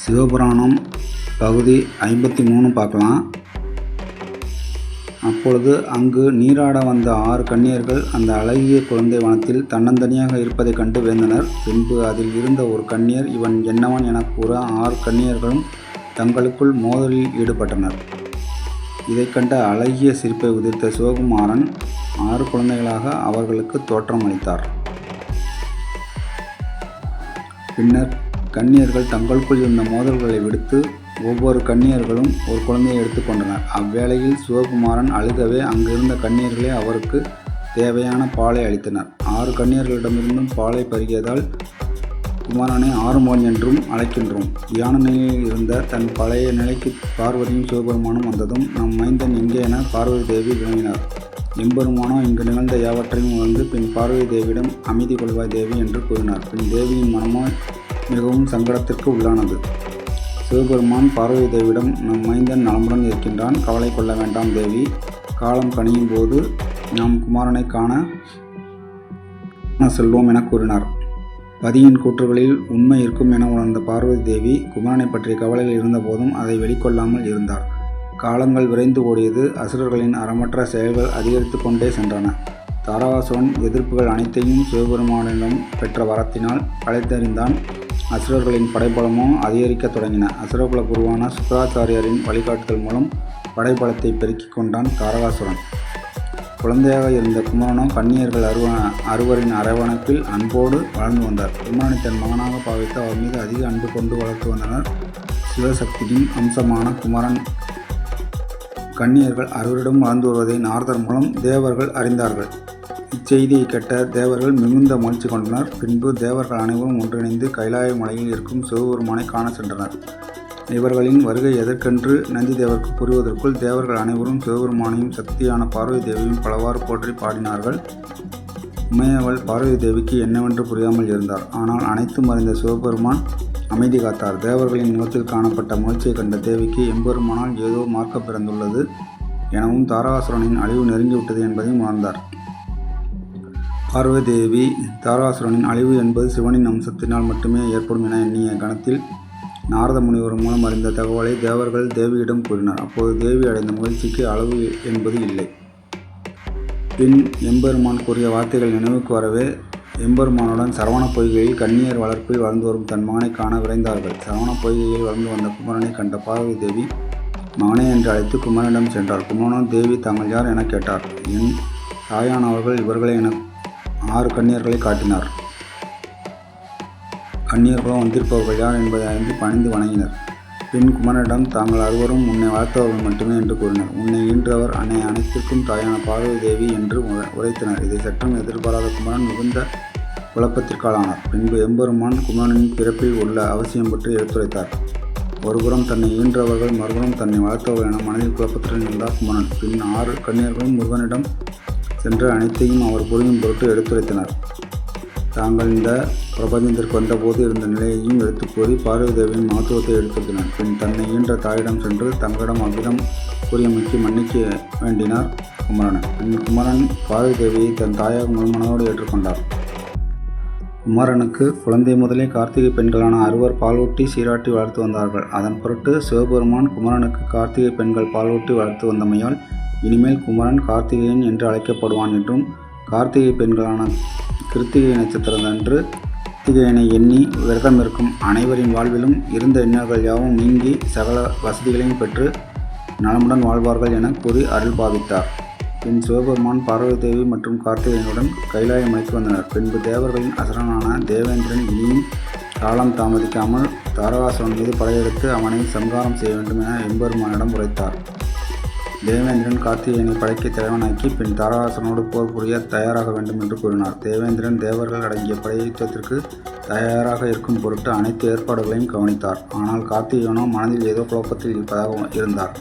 சிவபுராணம் பகுதி 53 பார்க்கலாம். அப்பொழுது அங்கு நீராட வந்த 6 கன்னியர்கள் அந்த அழகிய குழந்தை வனத்தில் தன்னந்தனியாக இருப்பதைக் கண்டு வியந்தனர். பின்பு அதில் இருந்த ஒரு கன்னியர், இவன் என்னவன் எனக் கூற 6 கன்னியர்களும் தங்களுக்குள் மோதலில் ஈடுபட்டனர். இதைக் கண்ட அழகிய சிரிப்பை உதிர்த்த சிவகுமாரன் 6 குழந்தைகளாக அவர்களுக்கு தோற்றம் அளித்தார். பின்னர் கன்னியர்கள் தங்களுக்குள் இருந்த மோதல்களை விடுத்து ஒவ்வொரு கன்னியர்களும் ஒரு குழந்தையை எடுத்துக்கொண்டனர். அவ்வேளையில் சிவகுமாரன் அழுகவே அங்கிருந்த கன்னியர்களே அவருக்கு தேவையான பாலை அளித்தனர். 6 கன்னியர்களிடமிருந்தும் பாலை பருகியதால் குமாரனை ஆறுமுகன் என்றும் அழைக்கின்றோம். தியான நிலையில் இருந்த தன் பழைய நிலைக்கு பார்வதியும் சிவபெருமானும் வந்ததும், நம் மைந்தன் எங்கே என பார்வதி தேவி வினவினார். எம்பெருமானோ இங்கு நிகழ்ந்த யாவற்றையும் உணர்ந்து பின் பார்வதி தேவியிடம் அமைதி கொள்வாய் தேவி என்று கூறினார். பின் தேவியின் மனமோ மிகவும் சங்கடத்திற்கு உள்ளானது. சிவபெருமான் பார்வதி தேவியிடம், நம் மைந்தன் நலமுடன் இருக்கின்றான், கவலை கொள்ள வேண்டாம் தேவி. காலம் கனியும் போது நாம் குமாரனை காண செல்வோம் என கூறினார். பதியின் கூற்றுகளில் உண்மை இருக்கும் என உணர்ந்த பார்வதி தேவி குமாரனை பற்றிய கவலைகள் இருந்த போதும் அதை வெளிக்கொள்ளாமல் இருந்தார். காலங்கள் விரைந்து ஓடியது. அசுரர்களின் அறமற்ற செயல்கள் அதிகரித்து கொண்டே சென்றன. தாராசுரன் எதிர்ப்புகள் அனைத்தையும் சிவபெருமானிடம் பெற்ற வரத்தினால் களைத்தறிந்தான். அசுரர்களின் படைபலமோ அதிகரிக்கத் தொடங்கின. அசுரகுல குருவான சுக்கராச்சாரியரின் வழிகாட்டுதல் மூலம் படைபலத்தை பெருக்கிக் கொண்டான் தாரகாசுரன். குழந்தையாக இருந்த குமரனோ கன்னியர்கள் அறுவரின் அரவணைப்பில் அன்போடு வளர்ந்து வந்தார். குமரனை தன் மகனாக பாவித்து அவர் மீது அதிக அன்பு கொண்டு வளர்த்து வந்தனர். சிவசக்தியின் அம்சமான குமரன் கன்னியர்கள் அறுவரிடம் வளர்ந்து வருவதை நாரதர் மூலம் தேவர்கள் அறிந்தார்கள். இச்செய்தியை கேட்ட தேவர்கள் மிகுந்த மகிழ்ச்சி கொண்டனர். பின்பு தேவர்கள் அனைவரும் ஒன்றிணைந்து கைலாய மலையில் இருக்கும் சிவபெருமானை காண சென்றனர். இவர்களின் வருகை எதற்கென்று நந்தி தேவருக்கு புரிவதற்குள் தேவர்கள் அனைவரும் சிவபெருமானையும் சக்தியான பார்வதி தேவியும் பலவாறு போற்றி பாடினார்கள். உமையவள் பார்வதி தேவிக்கு என்னவென்று புரியாமல் இருந்தார். ஆனால் அனைத்தும் அறிந்த சிவபெருமான் அமைதி காத்தார். தேவர்களின் முகத்தில் காணப்பட்ட மகிழ்ச்சியை கண்ட தேவிக்கு எம்பெருமானால் ஏதோ மார்க்க பிறந்துள்ளது எனவும் தாரகாசுரனின் அழிவு நெருங்கிவிட்டது என்பதையும் உணர்ந்தார். பார்வதி தேவி தாரகாசுரனின் அழிவு என்பது சிவனின் அம்சத்தினால் மட்டுமே ஏற்படும் என எண்ணிய கணத்தில் நாரத முனிவர் மூலம் அறிந்த தகவலை தேவர்கள் தேவியிடம் கூறினார். அப்போது தேவி அடைந்த மகிழ்ச்சிக்கு அளவு என்பது இல்லை. பின் எம்பெருமான் கூறிய வார்த்தைகள் நினைவுக்கு வரவே எம்பெருமானுடன் சரவண பொய்கையில் கன்னியர் வளர்ப்பில் வளர்ந்து வரும் தன் மகனை காண விரைந்தார்கள். சரவண பொய்கையில் வளர்ந்து வந்த குமரனை கண்ட பார்வதி தேவி மகனே என்று அழைத்து குமரனிடம் சென்றார். குமரனும் தேவி தாங்கள் யார் என கேட்டார். என் தாயானவர்கள் இவர்களே என 6 கன்னியர்களை காட்டினார். கன்னியர்களும் வந்திருப்பவர்கள் யார் என்பதை அறிந்து பணிந்து வணங்கினர். பின் குமரனிடம் தாங்கள் அறுவரும் உன்னை வளர்த்தவர்கள் மட்டுமே என்று கூறினர். உன்னை ஈன்றவர் அனைத்திற்கும் தாயான பார்வதி தேவி என்று உரைத்தனர். இதை சற்றும் எதிர்பாராத குமரன் மிகுந்த குழப்பத்திற்காளானார். பின்பு எம்பெருமான் குமரனின் பிறப்பில் உள்ள அவசியம் பற்றி எடுத்துரைத்தார். ஒருபுறம் தன்னை ஈன்றவர்கள், மறுபுறம் தன்னை வளர்த்தவர்கள் என மனதில் குழப்பத்துடன் இருந்தார் குமரன். பின் 6 கன்னியர்களும் முருகனிடம் சென்று அனைத்தையும் அவர் புரியும் பொருட்டு எடுத்துரைத்தனர். தாங்கள் இந்த பிரபஞ்சத்திற்கு வந்தபோது இருந்த நிலையையும் எடுத்து கூறி பார்வதி தேவியின் மகத்துவத்தை எடுத்துரைத்தனர். பின் தன்னை ஈன்ற தாயிடம் சென்று தங்களிடம் அவ்விதம் கூறியமைக்கு மன்னிக்க வேண்டினார் குமரன். பின் குமரன் பார்வதி தேவியை தன் தாயாக முழுமனதோடு ஏற்றுக்கொண்டார். குமரனுக்கு குழந்தை முதலே கார்த்திகை பெண்களான 6 பாலூட்டி சீராட்டி வளர்த்து வந்தார்கள். அதன் பொருட்டு சிவபெருமான் குமரனுக்கு கார்த்திகை பெண்கள் பாலூட்டி வளர்த்து வந்தமையால் இனிமேல் குமரன் கார்த்திகேயன் என்று அழைக்கப்படுவான் என்றும், கார்த்திகை பெண்களான கிருத்திகை நட்சத்திரத்தன்று கார்த்திகேயனை எண்ணி விரதம் இருக்கும் அனைவரின் வாழ்விலும் இருந்த இன்னல்கள் யாவும் நீங்கி சகல வசதிகளையும் பெற்று நலமுடன் வாழ்வார்கள் என கூறி அருள் பாவித்தார். பின் சிவபெருமான் பார்வதி தேவி மற்றும் கார்த்திகேயனுடன் கைலாய மலைக்கு வந்தனர். பின்பு தேவர்களின் அசுரனான தேவேந்திரன் இனியும் காலம் தாமதிக்காமல் தாரகாசுரன் மீது படையெடுத்து அவனை சம்ஹாரம் செய்ய வேண்டும் என எம்பெருமானிடம் உரைத்தார். தேவேந்திரன் கார்த்திகேயனை படைக்கு தலைவனாக்கி பின் தாரகாசுரனோடு போர் புரிய தயாராக வேண்டும் என்று கூறினார். தேவேந்திரன் தேவர்கள் அடங்கிய படையுத்தத்திற்கு தயாராக இருக்கும் பொருட்டு அனைத்து ஏற்பாடுகளையும் கவனித்தார். ஆனால் கார்த்திகேயனோ மனதில் ஏதோ குழப்பத்தில் இருப்பதாக இருந்தார்.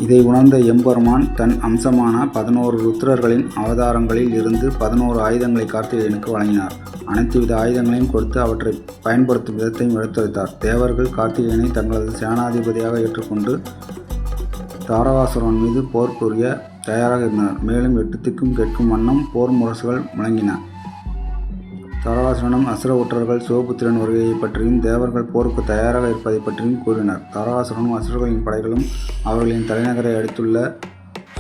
இதை உணர்ந்த எம்பெருமான் தன் அம்சமான 11 ருத்ரர்களின் அவதாரங்களில் இருந்து 11 ஆயுதங்களை கார்த்திகேயனுக்கு வழங்கினார். அனைத்து வித ஆயுதங்களையும் கொடுத்து அவற்றை பயன்படுத்தும் விதத்தையும் எடுத்துரைத்தார். தேவர்கள் கார்த்திகேயனை தங்களது சேனாதிபதியாக ஏற்றுக்கொண்டு தாரகாசுரன் மீது போர் புரிய தயாராக இருந்தனர். மேலும் 8 திக்கும் கேட்கும் வண்ணம் போர் முரசுகள் முழங்கின. தாரகாசுரனும் அசுர ஒற்றர்கள் சிவபுத்திரன் வருகையை பற்றியும் தேவர்கள் போருக்கு தயாராக இருப்பதை பற்றியும் கூறினர். தாரகாசுரனும் அசுரர்களின் படைகளும் அவர்களின் தலைநகரை அடுத்துள்ள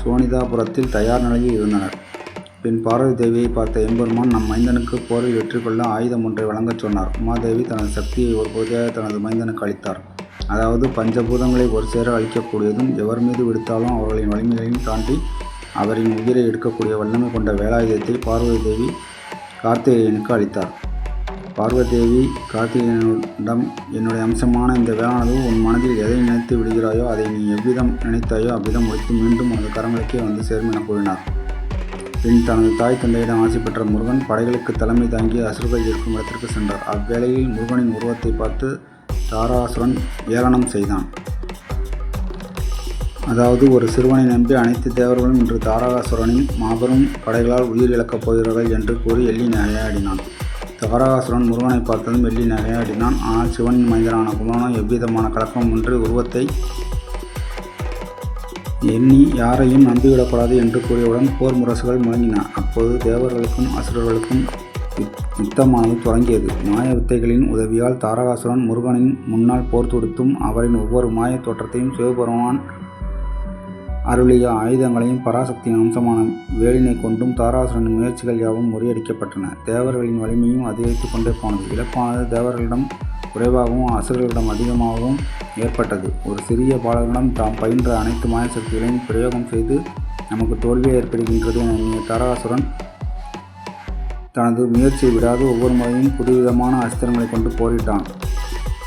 சோனிதாபுரத்தில் தயார் நிலையில் இருந்தனர். பின் பார்வதி தேவியை பார்த்த எம்பெருமான் நம் மைந்தனுக்கு போரில் வெற்றி கொள்ள ஆயுதம் ஒன்றை வழங்கச் சொன்னார். உமாதேவி தனது சக்தியை ஒரு பகுதியாக தனது மைந்தனுக்கு அளித்தார். அதாவது பஞ்சபூதங்களை ஒரு சேர அளிக்கக்கூடியதும் எவர் மீது விடுத்தாலும் அவர்களின் வலிமைகளையும் தாண்டி அவரின் உயிரை எடுக்கக்கூடிய வல்லமை கொண்ட வேலாயுதத்தை பார்வதி தேவி கார்த்திகேயனுக்கு அளித்தார். பார்வதி தேவி கார்த்திகேயனிடம், என்னுடைய அம்சமான இந்த வேளானது உன் மனதில் எதை நினைத்து விடுகிறாயோ அதை நீ எவ்விதம் நினைத்தாயோ அவ்விதம் முடித்து மீண்டும் உனது கரங்களுக்கே வந்து சேரும் என கூறினார். பின் தனது தாய் தந்தையிடம் ஆசை பெற்ற முருகன் படைகளுக்கு தலைமை தாங்கி அசுரர்கள் இருக்கும் இடத்திற்கு சென்றார். அவ்வேளையில் முருகனின் உருவத்தை பார்த்து தாரகாசுரன் ஏளனம் செய்தான். அதாவது ஒரு சிறுவனை நம்பி அனைத்து தேவர்களும் இன்று தாரகாசுரனின் மாபெரும் படைகளால் உயிர் இழக்கப் போகிறார்கள் என்று கூறி எள்ளி நகையாடினான். தாரகாசுரன் முருகனை பார்த்ததும் எள்ளி நகையாடினான். ஆனால் சிவனின் மைந்தனான குமரனோ எவ்விதமான கலக்கமின்றி உருவத்தை எண்ணி யாரையும் நம்பிவிடக்கூடாது என்று கூறியவுடன் போர் முரசுகள் முழங்கின. அப்போது தேவர்களுக்கும் அசுரர்களுக்கும் யுத்தமானது தொடங்கியது. மாய வித்தைகளின் உதவியால் தாரகாசுரன் முருகனின் முன்னால் போர் தொடுத்தும் அவரின் ஒவ்வொரு மாய தோற்றத்தையும் சிவபெருமான் அருளிய ஆயுதங்களையும் பராசக்தியின் அம்சமான வேலினை கொண்டும் தாரகாசுரனின் முயற்சிகள் யாவும் முறியடிக்கப்பட்டன. தேவர்களின் வலிமையும் அதிகரித்து கொண்டே போனது. இழப்பானது தேவர்களிடம் குறைவாகவும் அசுரர்களிடம் அதிகமாகவும் ஏற்பட்டது. ஒரு சிறிய பாலகனிடம் தாம் பயின்ற அனைத்து மாயசக்திகளையும் பிரயோகம் செய்து நமக்கு தோல்வியே ஏற்படுகின்றது என எண்ணிய தாரகாசுரன் தனது முயற்சியை விடாது ஒவ்வொரு முறையும் புதுவிதமான அஸ்திரங்களை கொண்டு போரிட்டான்.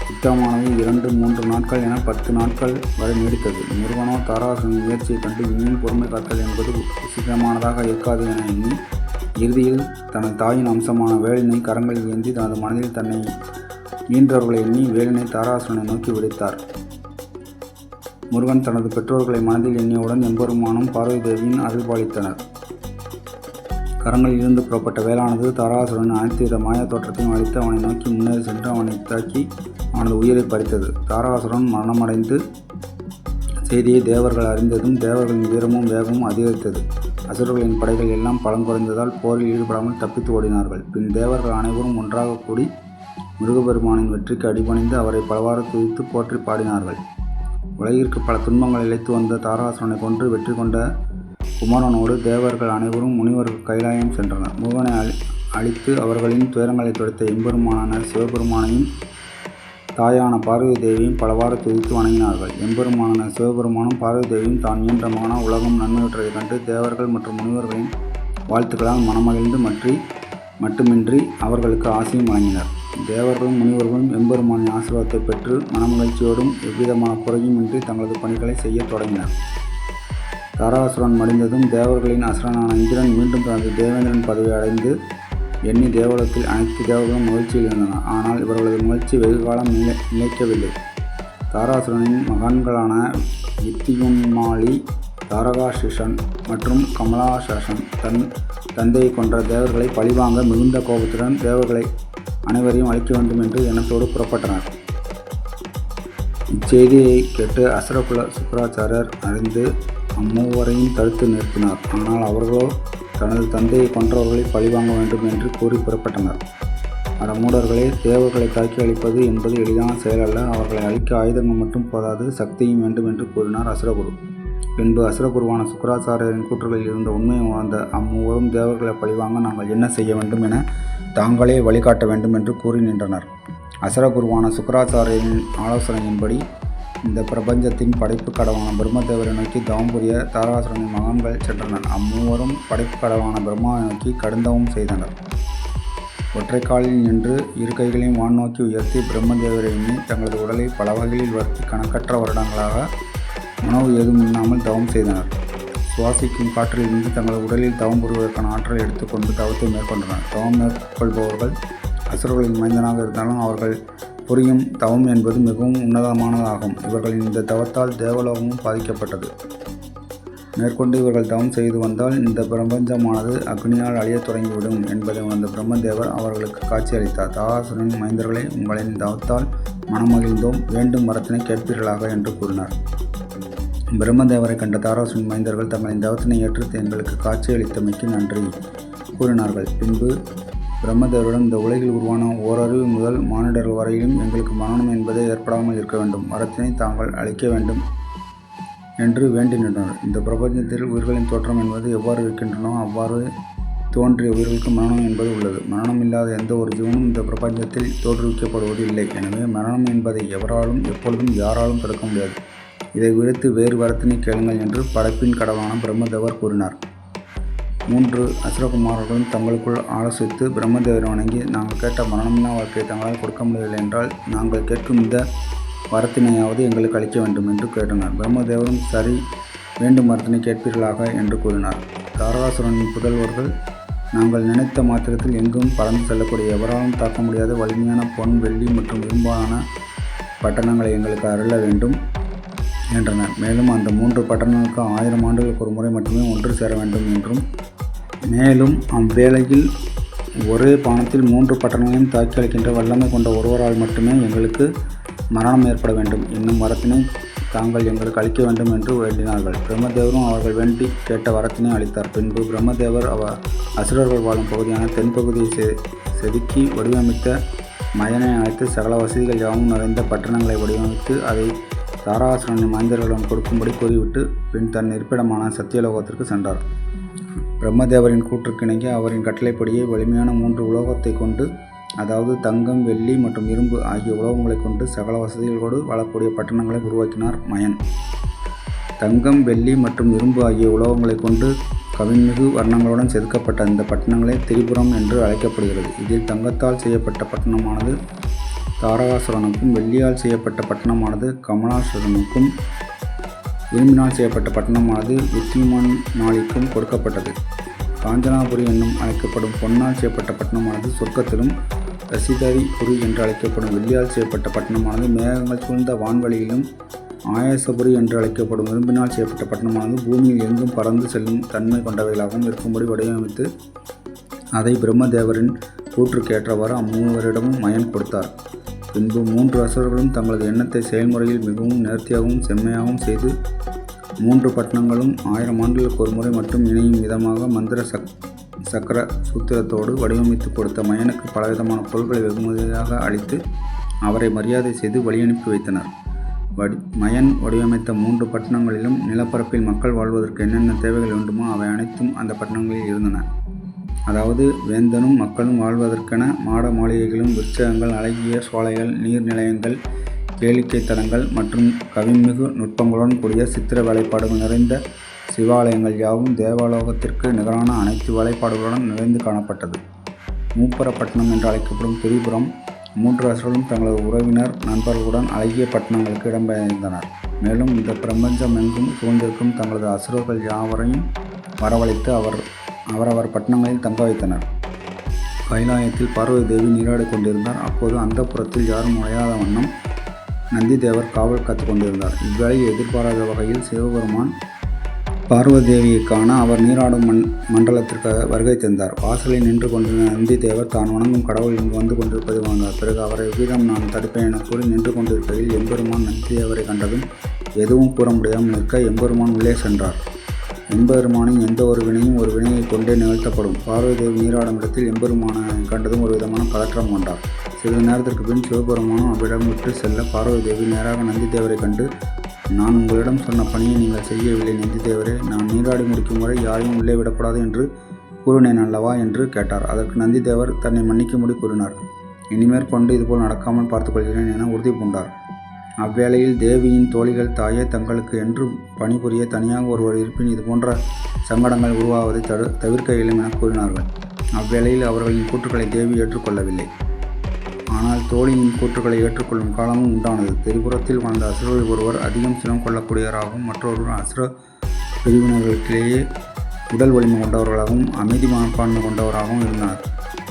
யுத்தமானது 2-3 நாட்கள் என 10 நாட்கள் வரை நீடித்தது. முருகனோ தாரகாசுரனின் முயற்சியை கண்டு இனியும் பொறுமை காத்தல் என்பது உசிதமானதாக இருக்காது என எண்ணி இறுதியில் தனது தாயின் அம்சமான வேலினை கரங்களில் ஏந்தி தனது மனதில் தன்னை ஈன்றவர்களை எண்ணி வேலினை தாரகாசுரனை நோக்கி விடுத்தார். முருகன் தனது பெற்றோர்களை மனதில் எண்ணியவுடன் எம்பெருமானும் பார்வதி தேவியின் அருள்பாலித்தனர். கரங்களில் இருந்து புறப்பட்ட வேலானது தாரகாசுரன் அனைத்து வித மாய தோற்றத்தையும் அழித்து அவனை நோக்கி முன்னேறி சென்று அவனை தாக்கி அவனது உயிரை பறித்தது. தாரகாசுரன் மரணமடைந்து செய்தியை தேவர்கள் அறிந்ததும் தேவர்களின் வீரமும் வேகமும் அதிகரித்தது. அசுரர்களின் படைகள் எல்லாம் பலம் குறைந்ததால் போரில் ஈடுபடாமல் தப்பித்து ஓடினார்கள். பின் தேவர்கள் அனைவரும் ஒன்றாக கூடி முருகபெருமானின் வெற்றிக்கு அடிபணிந்து அவரை பலவாறு துதித்து போற்றி பாடினார்கள். உலகிற்கு பல துன்பங்கள் இழைத்து வந்த தாரகாசுரனை கொன்று வெற்றி கொண்ட குமரனோடு தேவர்கள் அனைவரும் முனிவர்கள் கைலாயம் சென்றனர். முருகனை அழித்து அவர்களின் துயரங்களை துடைத்த எம்பெருமானான சிவபெருமானையும் தாயான பார்வதி தேவியும் பலவாறு துதித்து வணங்கினார்கள். எம்பெருமானான சிவபெருமானும் பார்வதி தேவியும் தான் இயன்ற மகனா உலகம் நன்மையுற்றதைக் கண்டு தேவர்கள் மற்றும் முனிவர்களின் வாழ்த்துக்களால் மனமகிழ்ந்து மட்டுமின்றி அவர்களுக்கு ஆசையும் வழங்கினர். தேவர்களும் முனிவர்களும் எம்பெருமானின் ஆசீர்வாதத்தை பெற்று மனமகிழ்ச்சியோடும் எவ்விதமான குறையும் இன்றி தங்களது பணிகளை செய்ய தொடங்கினர். தாரகாசுரன் மடிந்ததும் தேவர்களின் அசுரனான இந்திரன் மீண்டும் தனது தேவேந்திரன் பதவியை அடைந்து எண்ணி தேவலோகத்தில் அனைத்து தேவர்களும் மகிழ்ச்சியில் இருந்தனர். ஆனால் இவர்களது மகிழ்ச்சி வெகு காலம் நிலைக்கவில்லை. தாரகாசுரனின் மகன்களான வித்தியுன்மாலி, தாரகாசிஷன் மற்றும் கமலாசன் தன் தந்தையை கொன்ற தேவர்களை பழிவாங்க மிகுந்த கோபத்துடன் தேவர்களை அனைவரையும் அழிக்க வேண்டும் என்று எண்ணத்தோடு புறப்பட்டனர். இச்செய்தியை கேட்டு அசுரகுல சுக்கராச்சாரியர் அறிந்து அம்மூவரையும் தடுத்து நிறுத்தினார். ஆனால் அவர்களோ தனது தந்தையை கொன்றவர்களை பழிவாங்க வேண்டும் என்று கூறி புறப்பட்டனர். மூடர்களே, தேவர்களை தாக்கி அழிப்பது என்பது எளிதான செயல் அல்ல. அவர்களை அழிக்க ஆயுதங்கள் மட்டும் போதாது, சக்தியும் வேண்டும் என்று கூறினார் அசுரகுரு. பின்பு அசுரகுருவான சுக்கராச்சாரியரின் கூற்றுகளில் இருந்த உண்மையை உணர்ந்த அம்மூவரும் தேவர்களை பழிவாங்க நாங்கள் என்ன செய்ய வேண்டும் என தாங்களே வழிகாட்ட வேண்டும் என்று கூறி நின்றனர். அசுரகுருவான சுக்கராச்சாரியரின் ஆலோசனையின்படி இந்த பிரபஞ்சத்தின் படைப்பு கடவான பிரம்மதேவரை நோக்கி தவம் புரிய தாரகாசுரனின் மகன்கள் சென்றனர். அம்மூவரும் படைப்பு கடவான பிரம்மாவை நோக்கி கடுந்தவம் செய்தனர். ஒற்றை காலில் நின்று இரு கைகளையும் வான் நோக்கி உயர்த்தி பிரம்மதேவரை எண்ணி தங்களது உடலை பல வகைகளில் வருத்தி கணக்கற்ற வருடங்களாக உணவு ஏதும் இல்லாமல் தவம் செய்தனர். சுவாசிக்கும் காற்றில் இருந்து தங்களது உடலில் தவம் புரிவதற்கான ஆற்றலை எடுத்துக்கொண்டு தவத்தை மேற்கொண்டனர். தவம் மேற்கொள்பவர்கள் அசுரர்களின் மைந்தனாக இருந்தாலும் அவர்கள் புரியும் தவம் என்பது மிகவும் உன்னதமானதாகும். இவர்களின் இந்த தவத்தால் தேவலோகமும் பாதிக்கப்பட்டது. மேற்கொண்டு இவர்கள் தவம் செய்து வந்தால் இந்த பிரபஞ்சமானது அக்னியால் அழியத் தொடங்கிவிடும் என்பதை உணர்ந்த பிரம்மதேவர் அவர்களுக்கு காட்சி அளித்தார். தாரகாசுரனின் மைந்தர்களை, உங்களின் தவத்தால் மனமகிழ்ந்தோம், வேண்டும் வரத்தினை கேட்பீர்களாக என்று கூறினார். பிரம்மதேவரை கண்ட தாரகாசுரனின் மைந்தர்கள் தங்களின் தவத்தினை ஏற்று எங்களுக்கு காட்சியளித்தமைக்கு நன்றி கூறினார்கள். பின்பு பிரம்மதேவரிடம், இந்த உலகில் உருவான ஓரறிவு முதல் மானிடர்கள் வரையிலும் எங்களுக்கு மரணம் என்பதே ஏற்படாமல் இருக்க வேண்டும், வரத்தினை தாங்கள் அளிக்க வேண்டும் என்று வேண்டி நின்றனர். இந்த பிரபஞ்சத்தில் உயிர்களின் தோற்றம் என்பது எவ்வாறு இருக்கின்றனோ அவ்வாறு தோன்றிய உயிர்களுக்கு மரணம் என்பது உள்ளது. மரணம் இல்லாத எந்த ஒரு ஜீவனும் இந்த பிரபஞ்சத்தில் தோற்றுவிக்கப்படுவது இல்லை. எனவே மரணம் என்பதை எவராலும் எப்பொழுதும் யாராலும் தடுக்க முடியாது. இதை விடுத்து வேறு வரத்தினை கேளுங்கள் என்று படைப்பின் கடவுளான பிரம்மதேவர் கூறினார். 3 அசுரகுமாரர்களும் தங்களுக்குள் ஆலோசித்து பிரம்மதேவரை வணங்கி, நாங்கள் கேட்ட மரணமில்லா வாழ்க்கையை தங்களால் கொடுக்க முடியவில்லை என்றால் நாங்கள் கேட்கும் இந்த வரத்தினையாவது எங்களுக்கு அளிக்க வேண்டும் என்று கேட்டனர். பிரம்மதேவரும், சரி, வேண்டும் வரத்தினை கேட்பீர்களாக என்று கூறினார். தாரகாசுரனின் புதல்வர்கள், நாங்கள் நினைத்த மாத்திரத்தில் எங்கும் பறந்து செல்லக்கூடிய எவராலும் தாக்க முடியாத வலிமையான பொன், வெள்ளி மற்றும் இரும்பாலான பட்டணங்களை எங்களுக்கு அருள வேண்டும் என்றனர். மேலும் அந்த 3 பட்டணங்களுக்கு 1000 ஆண்டுகளுக்கு ஒரு முறை மட்டுமே ஒன்று சேர வேண்டும் என்றும், மேலும் அவ்வேளையில் ஒரே பானத்தில் 3 பட்டணங்களையும் தாக்கி அளிக்கின்ற வல்லமை கொண்ட ஒருவரால் மட்டுமே எங்களுக்கு மரணம் ஏற்பட வேண்டும் என்னும் வரத்தினை தாங்கள் எங்களுக்கு அளிக்க வேண்டும் என்று வேண்டினார்கள். பிரம்மதேவரும் அவர்கள் வேண்டி கேட்ட வரத்தினை அளித்தார். பின்பு பிரம்மதேவர் அசுரர்கள் வாழும் பகுதியான தென்பகுதியை செதுக்கி வடிவமைத்த மயனை அழைத்து சகல வசதிகள் யாவும் நிறைந்த பட்டணங்களை வடிவமைத்து அதை தாரகாசுரனின் மைந்தர்களிடம் கொடுக்கும்படி கூறிவிட்டு பின் தன் இருப்பிடமான சத்தியலோகத்திற்கு சென்றார். பிரம்மதேவரின் கூற்றுக்கிணங்கி அவரின் கட்டளைப்படியே வலிமையான 3 உலோகத்தை கொண்டு, அதாவது தங்கம், வெள்ளி மற்றும் இரும்பு ஆகிய உலோகங்களை கொண்டு சகல வசதிகளோடு வாழக்கூடிய பட்டணங்களை உருவாக்கினார் மயன். தங்கம், வெள்ளி மற்றும் இரும்பு ஆகிய உலோகங்களை கொண்டு கவின்மிகு வர்ணங்களுடன் செதுக்கப்பட்ட இந்த பட்டணங்களே திரிபுரம் என்று அழைக்கப்படுகிறது. இதில் தங்கத்தால் செய்யப்பட்ட பட்டணமானது தாரகாசுரனுக்கும், வெள்ளியால் செய்யப்பட்ட பட்டணமானது கமலாசுரனுக்கும், இரும்பினால் செய்யப்பட்ட பட்டணமானது வித்யுமனாலிக்கும் கொடுக்கப்பட்டது. காஞ்சனாபுரி என்னும் அழைக்கப்படும் பொன்னால் செய்யப்பட்ட பட்டணமானது சொர்க்கத்திலும், ரசிதரிபுரி என்று அழைக்கப்படும் வெள்ளியால் செய்யப்பட்ட பட்டணமானது மேகங்கள் சூழ்ந்த வான்வெளியிலும், ஆயசபுரி என்று அழைக்கப்படும் இரும்பினால் செய்யப்பட்ட பட்டணமானது பூமியில் எங்கும் பறந்து செல்லும் தன்மை கொண்டவைகளாகவும் இருக்கும்படி வடிவமைத்து அதை பிரம்மதேவரின் கூற்றுக்கேற்றவாறு அம்மூவரிடமும் மயன் கொடுத்தார். பின்பு 3 அசுரர்களும் தங்களது எண்ணத்தை செயல்முறையில் மிகவும் நேர்த்தியாகவும் செம்மையாகவும் செய்து 3 பட்டணங்களும் 1000 ஆண்டுகளுக்கு ஒரு முறை மட்டும் இணையும் விதமாக மந்திர சக்கர சூத்திரத்தோடு வடிவமைத்து கொடுத்த மயனுக்கு பலவிதமான பொருட்களை வெகுமதியாக அளித்து அவரை மரியாதை செய்து வழியனுப்பி வைத்தனர். மயன் வடிவமைத்த 3 பட்டணங்களிலும் நிலப்பரப்பில் மக்கள் வாழ்வதற்கு என்னென்ன தேவைகள் வேண்டுமோ அவை அனைத்தும் அந்த பட்டணங்களில் இருந்தன. அதாவது வேந்தனும் மக்களும் வாழ்வதற்கென மாட மாளிகைகளும், விருட்சகங்கள், அழகிய சோலைகள், நீர்நிலையங்கள், கேளிக்கை தலங்கள் மற்றும் கவின்மிகு நுட்பங்களுடன் கூடிய சித்திர வேலைப்பாடுகள் நிறைந்த சிவாலயங்கள் யாவும் தேவலோகத்திற்கு நிகரான அனைத்து வேலைப்பாடுகளுடன் நிறைந்து காணப்பட்டது. மூப்பரப்பட்டினம் என்று அழைக்கப்படும் திரிபுரம் 3 அசுரர்களும் தங்களது உறவினர் நண்பர்களுடன் அழகிய பட்டணங்களுக்கு இடம்பெயர்ந்தனர். மேலும் இந்த பிரபஞ்சம் எங்கும் சூழ்ந்திருக்கும் தங்களது அசுரர்கள் யாவரையும் வரவழைத்து அவரவர் பட்டணங்களில் தங்க வைத்தனர். கைலாயத்தில் பார்வதி தேவி நீராடி கொண்டிருந்தார். அப்போது அந்த புறத்தில் யாரும் நுழையாத வண்ணம் நந்தி தேவர் காவல் காத்து கொண்டிருந்தார். இவ்வேளையில் எதிர்பாராத வகையில் சிவபெருமான் பார்வதி தேவியை காண அவர் நீராடும் மண்டலத்திற்கு வருகை தந்தார். வாசலில் நின்று கொண்டிருந்த நந்தி தேவர் தான் வணங்கும் கடவுள் இங்கு வந்து கொண்டிருப்பதை உணர்ந்தார். பிறகு அவரை எவ்விதம் நான் தடுப்பேன் என கூறி நின்று கொண்டிருக்கையில் எம்பெருமான் நந்தி தேவரை கண்டதும் எதுவும் கூற முடியாமல் நிற்க எம்பெருமான் உள்ளே சென்றார். எம்பெருமானின் எந்த ஒரு வினையும் ஒரு வினையை கொண்டே நிகழ்த்தப்படும். பார்வதி தேவி நீராடும் இடத்தில் எம்பெருமானை கண்டதும் ஒரு விதமான பதற்றம் கொண்டார். சிறிது நேரத்திற்கு பின் சிவபெருமானும் அவ்விடம் விட்டு செல்ல பார்வதி தேவி நேராக நந்தி தேவரை கண்டு, நான் உங்களிடம் சொன்ன பணியை நீங்கள் செய்யவில்லை நந்தி தேவரே, நான் நீராடி முடிக்கும் வரை யாரையும் உள்ளே விடக்கூடாது என்று கூறினேன் அல்லவா என்று கேட்டார். அதற்கு நந்தி தேவர் தன்னை மன்னிக்கும்படி கூறினார். இனிமேற்கொண்டு இதுபோல் நடக்காமல் பார்த்துக்கொள்கிறேன் என உறுதி பூண்டார். அவ்வேளையில் தேவியின் தோழிகள், தாயே, தங்களுக்கு என்று பணிபுரிய தனியாக ஒருவர் இருப்பின் இதுபோன்ற சங்கடங்கள் உருவாவதை தவிர்க்க இயலும் என கூறினார்கள். அவ்வேளையில் அவர்களின் கூற்றுக்களை தேவி ஏற்றுக்கொள்ளவில்லை. ஆனால் தோழியின் கூற்றுக்களை ஏற்றுக்கொள்ளும் காலமும் உண்டானது. திரிபுரத்தில் வாழ்ந்த அசுரர்கள் ஒருவர் அதிகம் சினம் கொள்ளக்கூடியவராகவும், மற்றொருவர் அசுர பிரிவினர்களுக்கிலேயே உடல் வலிமை கொண்டவர்களாகவும் அமைதி மனப்பான்மை கொண்டவராகவும் இருந்தார்.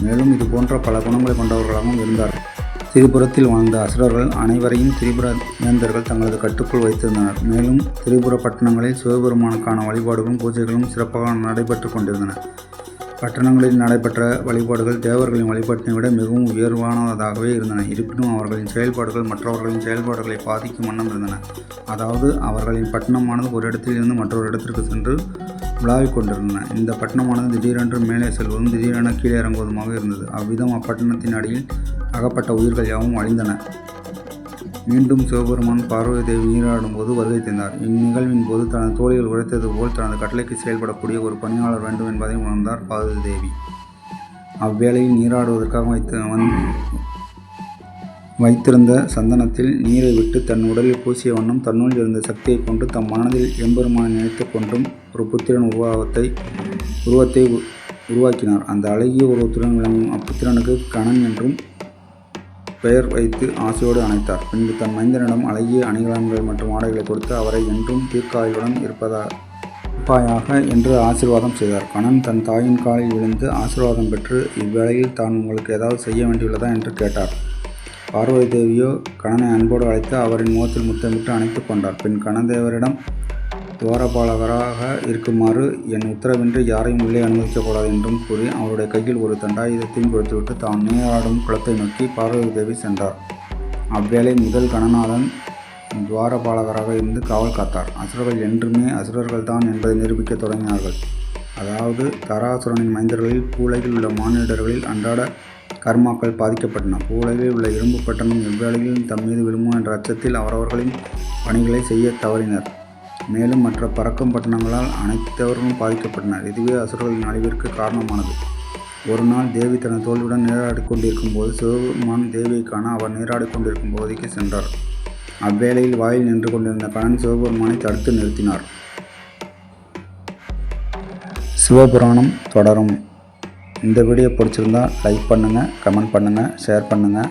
மேலும் இது போன்ற பல குணங்களை கொண்டவர்களாகவும் இருந்தார். திரிபுரத்தில் வாழ்ந்த அசுரர்கள் அனைவரையும் திரிபுர வேந்தர்கள் தங்களது கட்டுக்குள் வைத்திருந்தனர். மேலும் திரிபுர பட்டணங்களில் சிவபெருமானுக்கான வழிபாடுகளும் பூஜைகளும் சிறப்பாக நடைபெற்று கொண்டிருந்தன. பட்டணங்களில் நடைபெற்ற வழிபாடுகள் தேவர்களின் வழிபாட்டினை விட மிகவும் உயர்வானதாகவே இருந்தன. இருப்பினும் அவர்களின் செயல்பாடுகள் மற்றவர்களின் செயல்பாடுகளை பாதிக்கும் வண்ணம் இருந்தன. அதாவது அவர்களின் பட்டணமானது ஒரு இடத்தில் இருந்து மற்றொரு இடத்திற்கு சென்று உலாவிக் கொண்டிருந்தன. இந்த பட்டணமானது திடீரென்று மேலே செல்வதும் திடீரென கீழே இறங்குவதுமாக இருந்தது. அவ்விதம் அப்பட்டணத்தின் அடியில் அகப்பட்ட உயிர்கள் யாவும் அழிந்தன. மீண்டும் சிவபெருமான் பார்வதி தேவி நீராடும் போது வருகை தந்தார். இந்நிகழ்வின் போது தனது தோழிகள் உரைத்தது போல் தனது கட்டளைக்கு செயல்படக்கூடிய ஒரு பணியாளர் வேண்டும் என்பதை உணர்ந்தார் பார்வதி தேவி. அவ்வேளையில் நீராடுவதற்காக வைத்திருந்த சந்தனத்தில் நீரை விட்டு தன் உடலில் பூசிய வண்ணம் தன்னுள் இருந்த சக்தியை கொண்டு தம் மனதில் எம்பெருமானை நினைத்து கொண்டும் ஒரு புத்திரன் உருவத்தை உருவாக்கினார். அந்த அழகிய உருவத்துடன் விளங்கும் அப்புத்திரனுக்கு கணன் என்றும் பெயர் வைத்து ஆசையோடு அணைத்தார். பின்பு தன் மைந்தனிடம் அழகிய அணிகலன்கள் மற்றும் ஆடைகளை கொடுத்து அவரை என்றும் தீர்க்காயுடன் இருப்பாயாக என்று ஆசீர்வாதம் செய்தார். கணன் தன் தாயின் காலில் விழுந்து ஆசீர்வாதம் பெற்று இவ்வேளையில் தான் உங்களுக்கு ஏதாவது செய்ய வேண்டியுள்ளதா என்று கேட்டார். பார்வதி தேவியோ கணனை அன்போடு அழைத்து அவரின் முகத்தில் முத்தமிட்டு அணைத்து கொண்டார். பின் கணதேவரிடம் துவாரபாலகராக இருக்குமாறு என் உத்தரவின்றி யாரையும் உள்ளே அனுமதிக்கக்கூடாது என்றும் கூறி அவருடைய கையில் ஒரு தண்டாயுதத்தையும் கொடுத்துவிட்டு தான் நீராடும் குளத்தை நோக்கி பார்வதி தேவி சென்றார். அவ்வேளை முதல் கணநாதன் துவாரபாலகராக இருந்து காவல் காத்தார். அசுரர்கள் என்றுமே அசுரர்கள்தான் என்பதை நிரூபிக்க தொடங்கினார்கள். அதாவது தாராசுரனின் மைந்தர்களில் பூவுலகில் உள்ள மானிடர்களில் அன்றாட கர்மாக்கள் பாதிக்கப்பட்டன. பூவுலகில் உள்ள இரும்பு பட்டணம் எவ்வேளையில் தம் மீது விழுமோ என்ற அச்சத்தில் அவரவர்களின் பணிகளை செய்ய தவறினர். மேலும் மற்ற பறக்கும் பட்டணங்களால் அனைத்தவர்களும் பாதிக்கப்பட்டனர். இதுவே அசுரர்களின் அழிவிற்கு காரணமானது. ஒரு நாள் தேவி தனது தோல்வியுடன் நீராடி கொண்டிருக்கும் போது சிவபெருமான் தேவியை காண அவர் நீராடி கொண்டிருக்கும் பகுதிக்கு சென்றார். அவ்வேளையில் வாயில் நின்று கொண்டிருந்த கணன் சிவபெருமானை தடுத்து நிறுத்தினார். சிவபுராணம் தொடரும். இந்த வீடியோ பிடிச்சிருந்தா லைக் பண்ணுங்கள், கமெண்ட் பண்ணுங்கள், ஷேர் பண்ணுங்கள்.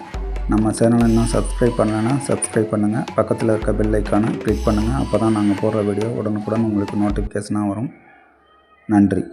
நம்ம சேனலை இன்னும் சப்ஸ்கிரைப் பண்ணலைன்னா சப்ஸ்கிரைப் பண்ணுங்கள். பக்கத்தில் இருக்க பெல் ஐக்கானை கிளிக் பண்ணுங்கள். அப்போ தான் நாங்கள் போடுற வீடியோ உடனுக்குடன் உங்களுக்கு நோட்டிஃபிகேஷனாக வரும். நன்றி.